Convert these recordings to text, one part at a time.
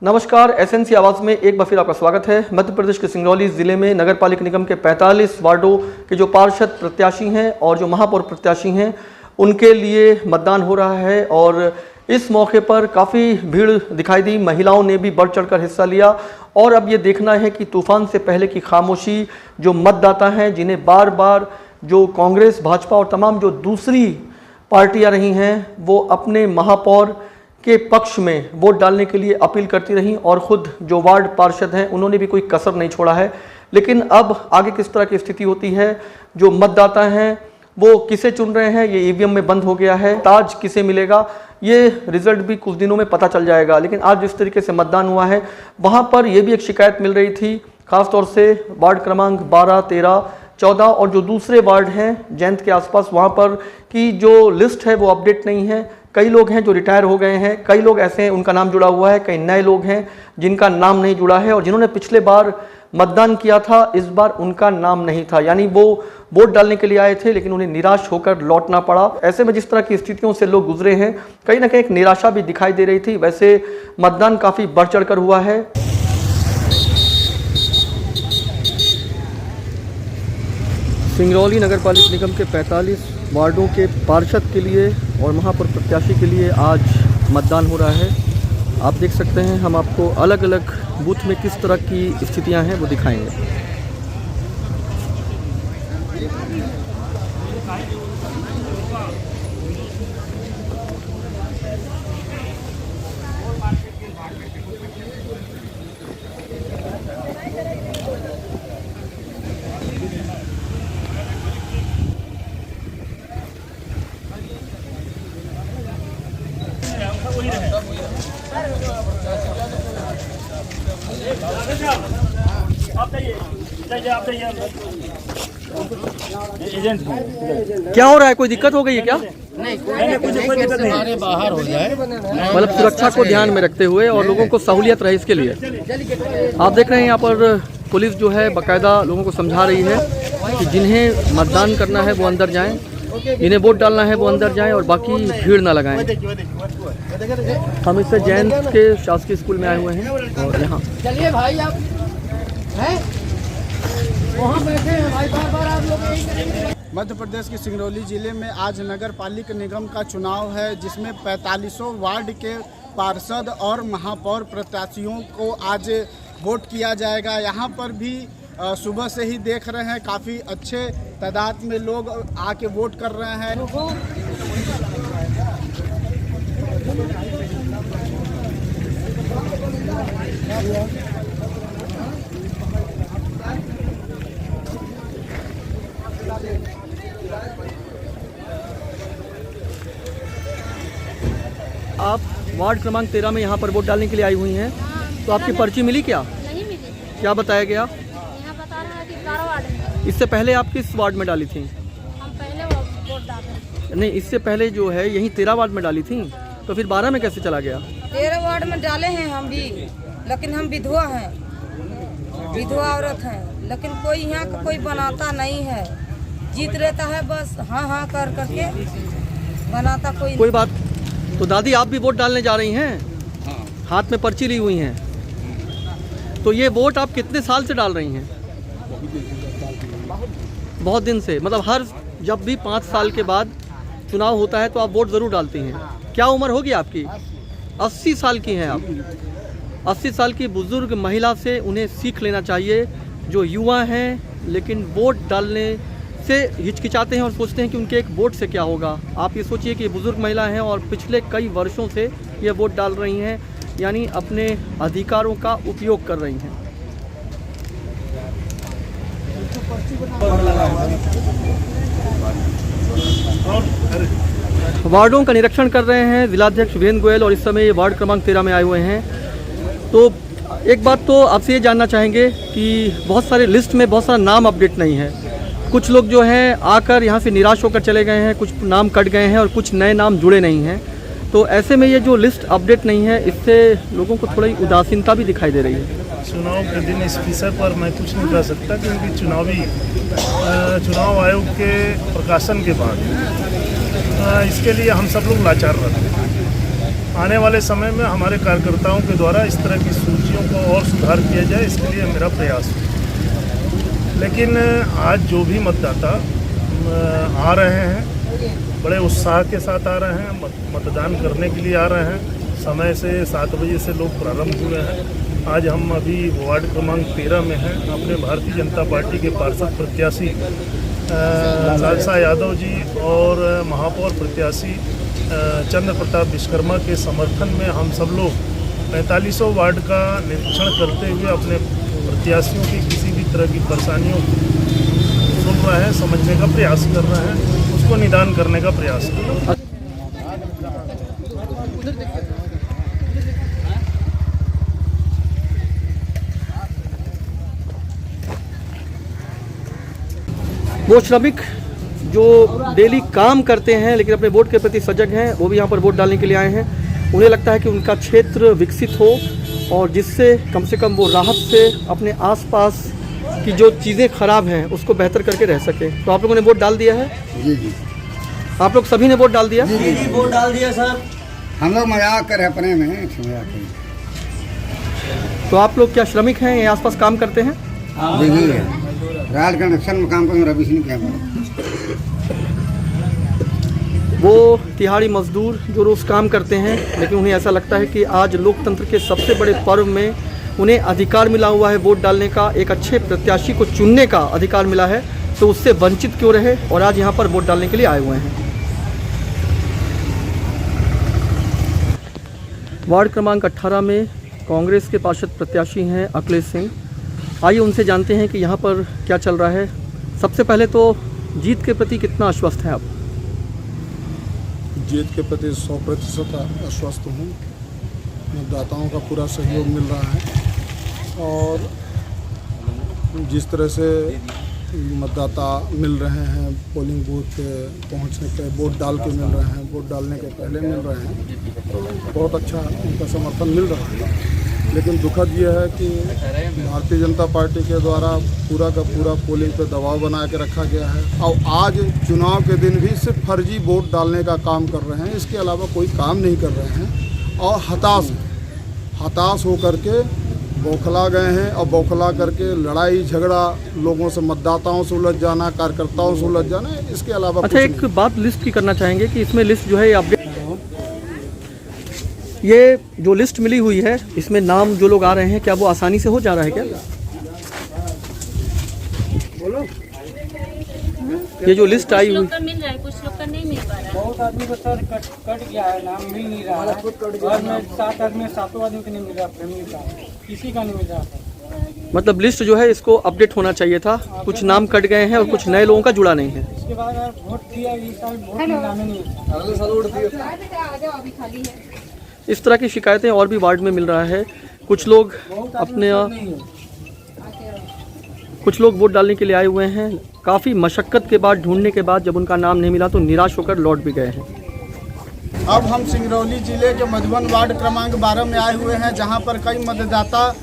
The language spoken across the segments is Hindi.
नमस्कार, एसएनसी आवाज़ में एक बार फिर आपका स्वागत है। मध्य प्रदेश के सिंगरौली ज़िले में नगर पालिका निगम के 45 वार्डों के जो पार्षद प्रत्याशी हैं और जो महापौर प्रत्याशी हैं उनके लिए मतदान हो रहा है और इस मौके पर काफ़ी भीड़ दिखाई दी। महिलाओं ने भी बढ़ चढ़कर हिस्सा लिया और अब ये देखना है कि तूफान से पहले की खामोशी जो मतदाता हैं, जिन्हें बार बार जो कांग्रेस, भाजपा और तमाम जो दूसरी पार्टियां रही हैं वो अपने महापौर के पक्ष में वोट डालने के लिए अपील करती रहीं और ख़ुद जो वार्ड पार्षद हैं उन्होंने भी कोई कसर नहीं छोड़ा है। लेकिन अब आगे किस तरह की स्थिति होती है, जो मतदाता हैं वो किसे चुन रहे हैं, ये ईवीएम में बंद हो गया है, ताज किसे मिलेगा, ये रिजल्ट भी कुछ दिनों में पता चल जाएगा। लेकिन आज जिस तरीके से मतदान हुआ है वहाँ पर यह भी एक शिकायत मिल रही थी, खासतौर से वार्ड क्रमांक 12, 13, 14 और जो दूसरे वार्ड हैं जयंत के आसपास, वहाँ पर की जो लिस्ट है वो अपडेट नहीं है। कई लोग हैं जो रिटायर हो गए हैं, कई लोग ऐसे हैं उनका नाम जुड़ा हुआ है, कई नए लोग हैं जिनका नाम नहीं जुड़ा है और जिन्होंने पिछले बार मतदान किया था इस बार उनका नाम नहीं था, यानी वो वोट डालने के लिए आए थे लेकिन उन्हें निराश होकर लौटना पड़ा। ऐसे में जिस तरह की स्थितियों से लोग गुजरे हैं, कहीं ना कहीं एक निराशा भी दिखाई दे रही थी। वैसे मतदान काफ़ी बढ़ चढ़ कर हुआ है। सिंगरौली नगर पालिका निगम के 45 वार्डों के पार्षद के लिए और महापौर प्रत्याशी के लिए आज मतदान हो रहा है। आप देख सकते हैं, हम आपको अलग अलग बूथ में किस तरह की स्थितियां हैं वो दिखाएंगे। क्या हो रहा है, कोई दिक्कत हो गई है क्या? नहीं, कुछ दिक्कत नहीं, बाहर हो जाए, मतलब सुरक्षा को ध्यान में रखते हुए और लोगों को सहूलियत रहे इसके लिए। आप देख रहे हैं यहाँ पर पुलिस जो है बाकायदा लोगों को समझा रही है कि जिन्हें मतदान करना है वो अंदर जाएं, जिन्हें वोट डालना है वो अंदर जाएं और बाकी भीड़ ना लगाएं। हम इससे जैन के शासकीय स्कूल में आए हुए हैं और यहाँ चलिए भाई आप हैं वहाँ बैठे हैं भाई, बार आप लोग। मध्य प्रदेश के सिंगरौली जिले में आज नगर पालिका निगम का चुनाव है, जिसमें 45 वार्ड के पार्षद और महापौर प्रत्याशियों को आज वोट किया जाएगा। यहाँ पर भी सुबह से ही देख रहे हैं काफ़ी अच्छे तादाद में लोग आके वोट कर रहे हैं। आप वार्ड क्रमांक 13 में यहाँ पर वोट डालने के लिए आई हुई हैं, तो आपकी पर्ची मिली क्या? नहीं मिली। क्या बताया गया? यहाँ बता रहा है कि 12 वार्ड में। इससे पहले आप किस वार्ड में डाली थी? हम पहले वोट डाले। नहीं, इससे पहले जो है यही 13 वार्ड में डाली थी, तो फिर 12 में कैसे चला गया? 13 वार्ड में डाले हैं हम भी, लेकिन हम विधवा हैं, विधवा औरत हैं, लेकिन कोई यहाँ का कोई बनाता नहीं है। जीत रहता है बस हाँ हाँ कर करके, बनाता कोई बात। तो दादी आप भी वोट डालने जा रही हैं? हाँ। हाथ में पर्ची ली हुई हैं, तो ये वोट आप कितने साल से डाल रही हैं? बहुत दिन से। मतलब हर जब भी 5 साल के बाद चुनाव होता है तो आप वोट ज़रूर डालती हैं। क्या उम्र होगी आपकी? 80 साल की हैं आप। 80 साल की बुजुर्ग महिला से उन्हें सीख लेना चाहिए, जो युवा हैं लेकिन वोट डालने से हिचकिचाते हैं और सोचते हैं कि उनके एक वोट से क्या होगा। आप ये सोचिए कि बुजुर्ग महिला हैं और पिछले कई वर्षों से ये वोट डाल रही हैं, यानी अपने अधिकारों का उपयोग कर रही हैं। वार्डों का निरीक्षण कर रहे हैं जिलाध्यक्ष वीरेंद्र गोयल और इस समय ये वार्ड क्रमांक 13 में आए हुए हैं। तो एक बात तो आपसे ये जानना चाहेंगे कि बहुत सारे लिस्ट में बहुत सारा नाम अपडेट नहीं है। कुछ लोग जो हैं आकर यहाँ से निराश होकर चले गए हैं, कुछ नाम कट गए हैं और कुछ नए नाम जुड़े नहीं हैं। तो ऐसे में ये जो लिस्ट अपडेट नहीं है, इससे लोगों को थोड़ी उदासीनता भी दिखाई दे रही है। चुनाव के दिन इस विषय पर मैं कुछ नहीं कह सकता, क्योंकि चुनाव आयोग के प्रकाशन के बाद इसके लिए हम सब लोग लाचार रहते हैं। आने वाले समय में हमारे कार्यकर्ताओं के द्वारा इस तरह की सूचियों को और सुधार किया जाए, इसके लिए मेरा प्रयास है। लेकिन आज जो भी मतदाता आ रहे हैं, बड़े उत्साह के साथ आ रहे हैं, मतदान करने के लिए आ रहे हैं। समय से 7 बजे से लोग प्रारंभ हुए हैं। आज हम अभी वार्ड क्रमांक 13 में हैं। अपने भारतीय जनता पार्टी के पार्षद प्रत्याशी लालसा यादव जी और महापौर प्रत्याशी चंद्र प्रताप विश्वकर्मा के समर्थन में हम सब लोग 4500 वार्ड का निरीक्षण करते हुए अपने प्रत्याशियों की किसी भी तरह की परेशानियों सुन रहे हैं, समझने का प्रयास कर रहे हैं, उसको निदान करने का प्रयास कर रहे हैं। वो श्रमिक जो डेली काम करते हैं लेकिन अपने वोट के प्रति सजग हैं, वो भी यहाँ पर वोट डालने के लिए आए हैं। उन्हें लगता है कि उनका क्षेत्र विकसित हो और जिससे कम से कम वो राहत से अपने आसपास की जो चीज़ें खराब हैं उसको बेहतर करके रह सके। तो आप लोगों ने वोट डाल दिया है? जी जी। आप लोग सभी ने वोट डाल दिया? जी वोट डाल दिया सर। हम लोग मजाक कर अपने में मजाक। तो आप लोग क्या श्रमिक हैं, यहाँ आसपास काम करते हैं? जी रात कनेक्शन में काम कर रवि सिंह क्या वो तिहाड़ी मजदूर जो रोज़ काम करते हैं, लेकिन उन्हें ऐसा लगता है कि आज लोकतंत्र के सबसे बड़े पर्व में उन्हें अधिकार मिला हुआ है वोट डालने का, एक अच्छे प्रत्याशी को चुनने का अधिकार मिला है, तो उससे वंचित क्यों रहे, और आज यहाँ पर वोट डालने के लिए आए हुए हैं। वार्ड क्रमांक 18 में कांग्रेस के पार्षद प्रत्याशी हैं अखिलेश सिंह। आइए उनसे जानते हैं कि यहाँ पर क्या चल रहा है। सबसे पहले तो जीत के प्रति कितना आश्वस्त हैं आप? जीत के प्रति 100% आश्वस्त हूँ। मतदाताओं का पूरा सहयोग मिल रहा है और जिस तरह से मतदाता मिल रहे हैं, पोलिंग बूथ पे पहुँचने पे वोट डाल के मिल रहे हैं, वोट डालने के पहले मिल रहे हैं, तो बहुत अच्छा उनका समर्थन मिल रहा है। लेकिन दुखद यह है कि भारतीय जनता पार्टी के द्वारा पूरा का पूरा पोलिंग पे दबाव बना के रखा गया है और आज चुनाव के दिन भी सिर्फ फर्जी वोट डालने का काम कर रहे हैं, इसके अलावा कोई काम नहीं कर रहे हैं और हताश होकर के बौखला गए हैं और बौखला करके लड़ाई झगड़ा, लोगों से मतदाताओं से उलझ जाना, कार्यकर्ताओं से उलझ जाना, इसके अलावा अच्छा एक बात लिस्ट की करना चाहेंगे कि इसमें लिस्ट जो है अपडेट, ये जो लिस्ट मिली हुई है इसमें नाम जो लोग आ रहे हैं क्या वो आसानी से हो जा रहा है क्या? ये जो लिस्ट आई हुई मिल रहा है, कुछ लोग का नहीं मिल पा रहा है। बहुत आदमी को सर कट गया है, नाम मिल नहीं रहा है। और में 7 आदमी 7 आदमी को नहीं मिल रहा, फैमिली का किसी का नहीं मिल रहा है। मतलब लिस्ट जो है इसको अपडेट होना चाहिए था, कुछ नाम कट गए हैं और कुछ नए लोगों का जुड़ा नहीं है। इसके बाद वोट दिया, इस साल वोट मिला नहीं है। इस तरह की शिकायतें और भी वार्ड में मिल रहा है। कुछ लोग कुछ लोग वोट डालने के लिए आए हुए हैं, काफ़ी मशक्क़त के बाद ढूंढने के बाद जब उनका नाम नहीं मिला तो निराश होकर लौट भी गए हैं। अब हम सिंगरौली जिले के मधुबन वार्ड क्रमांक 12 में आए हुए हैं, जहां पर कई मतदाता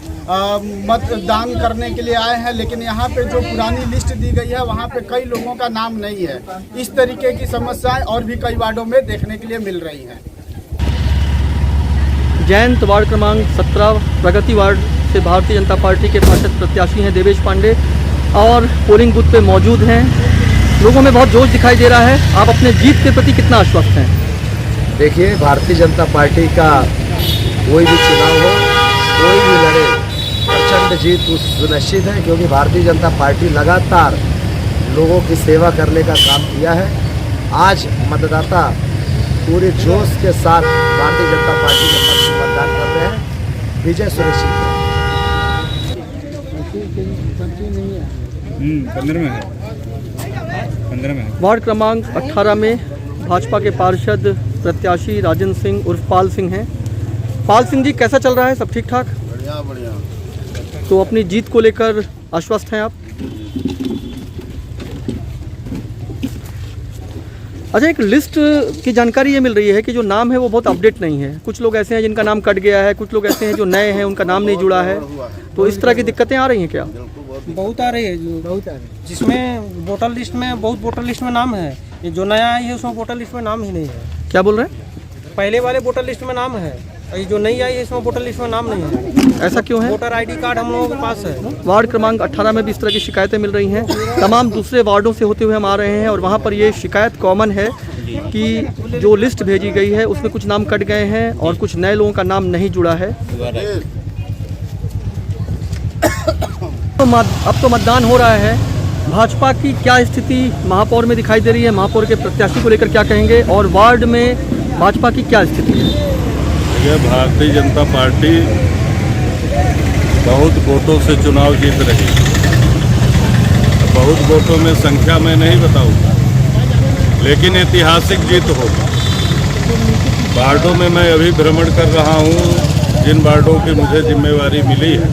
मतदान करने के लिए आए हैं, लेकिन यहां पे जो पुरानी लिस्ट दी गई है वहां पे कई लोगों का नाम नहीं है। इस तरीके की समस्याएं और भी कई वार्डों में देखने के लिए मिल रही हैं। जयंत वार्ड क्रमांक 17 प्रगति वार्ड से भारतीय जनता पार्टी के पार्षद प्रत्याशी हैं देवेश पांडे और पोलिंग बूथ पे मौजूद हैं। लोगों में बहुत जोश दिखाई दे रहा है। आप अपने जीत के प्रति कितना आश्वस्त हैं? देखिए, भारतीय जनता पार्टी का कोई भी चुनाव हो, कोई भी लड़े, प्रचंड जीत सुनिश्चित है, क्योंकि भारतीय जनता पार्टी लगातार लोगों की सेवा करने का काम किया है। आज मतदाता पूरे जोश के साथ भारतीय जनता पार्टी के पक्ष में मतदान कर रहे हैं। विजय सुनिश्चित है। 15 में है। वार्ड क्रमांक 18 में भाजपा के पार्षद प्रत्याशी राजेंद्र सिंह उर्फ पाल सिंह हैं। पाल सिंह जी, कैसा चल रहा है? सब ठीक ठाक? बढ़िया बढ़िया। तो अपनी जीत को लेकर आश्वस्त हैं आप? अच्छा, एक लिस्ट की जानकारी ये मिल रही है कि जो नाम है वो बहुत अपडेट नहीं है। कुछ लोग ऐसे हैं जिनका नाम कट गया है, कुछ लोग ऐसे हैं जो नए हैं उनका नाम नहीं जुड़ा है। तो इस तरह की दिक्कतें आ रही हैं क्या? बहुत आ रही है, बहुत आ रही है। जिसमें वोटर लिस्ट में बहुत वोटर लिस्ट में नाम है, ये जो नया आई है उसमें वोटर लिस्ट में नाम ही नहीं है। क्या बोल रहे हैं? पहले वाले वोटर लिस्ट में नाम है, ये जो नहीं आई है इसमें वोटर लिस्ट में नाम नहीं है। ऐसा क्यों है? वोटर आईडी कार्ड हम लोगों के पास है। वार्ड क्रमांक 18 में भी इस तरह की शिकायतें मिल रही हैं। तमाम दूसरे वार्डों से होते हुए हम आ रहे हैं और वहाँ पर ये शिकायत कॉमन है कि जो लिस्ट भेजी गई है उसमें कुछ नाम कट गए हैं और कुछ नए लोगों का नाम नहीं जुड़ा है। अब तो मतदान हो रहा है। भाजपा की क्या स्थिति महापौर में दिखाई दे रही है? महापौर के प्रत्याशी को लेकर क्या कहेंगे और वार्ड में भाजपा की क्या स्थिति है? भारतीय जनता पार्टी बहुत वोटों से चुनाव जीत रही है। बहुत वोटों में संख्या में नहीं बताऊंगा, लेकिन ऐतिहासिक जीत होगी। वार्डों में मैं अभी भ्रमण कर रहा हूं, जिन वार्डों की मुझे जिम्मेवारी मिली है,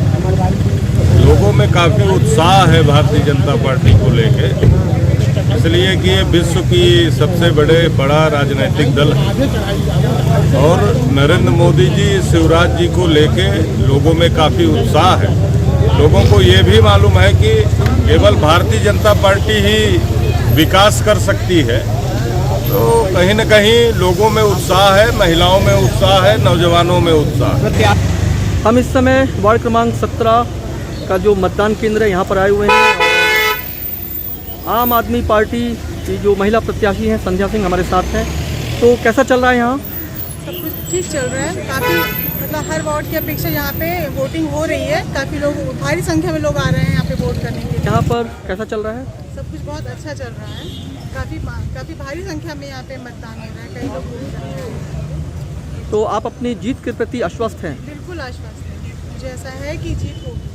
लोगों में काफ़ी उत्साह है भारतीय जनता पार्टी को लेके, इसलिए कि ये विश्व की सबसे बड़ा राजनीतिक दल है और नरेंद्र मोदी जी, शिवराज जी को लेके लोगों में काफ़ी उत्साह है। लोगों को ये भी मालूम है कि केवल भारतीय जनता पार्टी ही विकास कर सकती है, तो कहीं न कहीं लोगों में उत्साह है, महिलाओं में उत्साह है, नौजवानों में उत्साह है। हम इस समय वार्ड क्रमांक 17 का जो मतदान केंद्र है यहाँ पर आए हुए हैं। आम आदमी पार्टी की जो महिला प्रत्याशी हैं संध्या सिंह हमारे साथ हैं। तो कैसा चल रहा है यहाँ? सब कुछ ठीक चल रहा है। काफ़ी मतलब हर वार्ड की अपेक्षा यहाँ पे वोटिंग हो रही है। काफ़ी लोग, भारी संख्या में लोग आ रहे हैं यहाँ पे वोट करने के लिए। यहाँ पर कैसा चल रहा है? सब कुछ बहुत अच्छा चल रहा है। काफ़ी भारी संख्या में यहाँ पे मतदान हो रहा है। कई लोग वोट कर रहे हैं। तो आप अपनी जीत के प्रति आश्वस्त हैं? बिल्कुल आश्वस्त है। मुझे ऐसा है कि जीत होगी।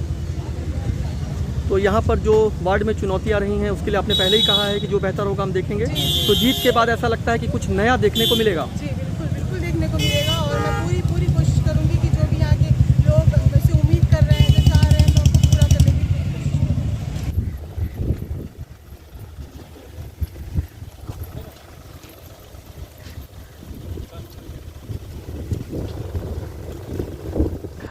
तो यहाँ पर जो वार्ड में चुनौतियाँ रही हैं उसके लिए आपने पहले ही कहा है कि जो बेहतर होगा हम देखेंगे। तो जीत के बाद ऐसा लगता है कि कुछ नया देखने को मिलेगा? जी बिल्कुल देखने को मिलेगा और मैं पूरी कोशिश करूँगी कि जो भी यहाँ के लोग वैसे उम्मीद कर रहे हैं, जो चाह रहे हैं, मैं उनको पूरा करने की कोशिश।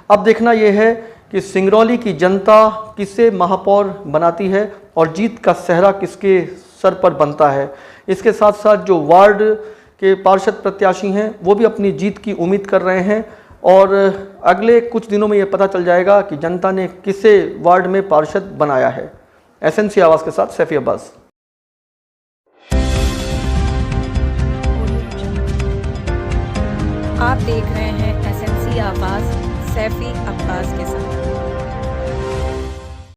अब देखना यह है कि सिंगरौली की जनता किसे महापौर बनाती है और जीत का सेहरा किसके सर पर बनता है। इसके साथ साथ जो वार्ड के पार्षद प्रत्याशी हैं वो भी अपनी जीत की उम्मीद कर रहे हैं और अगले कुछ दिनों में ये पता चल जाएगा कि जनता ने किसे वार्ड में पार्षद बनाया है। एसएनसी आवाज़ के साथ सैफी अब्बास। आप देख रहे हैं एसएनसी आवाज़ सैफी अब्बास के साथ।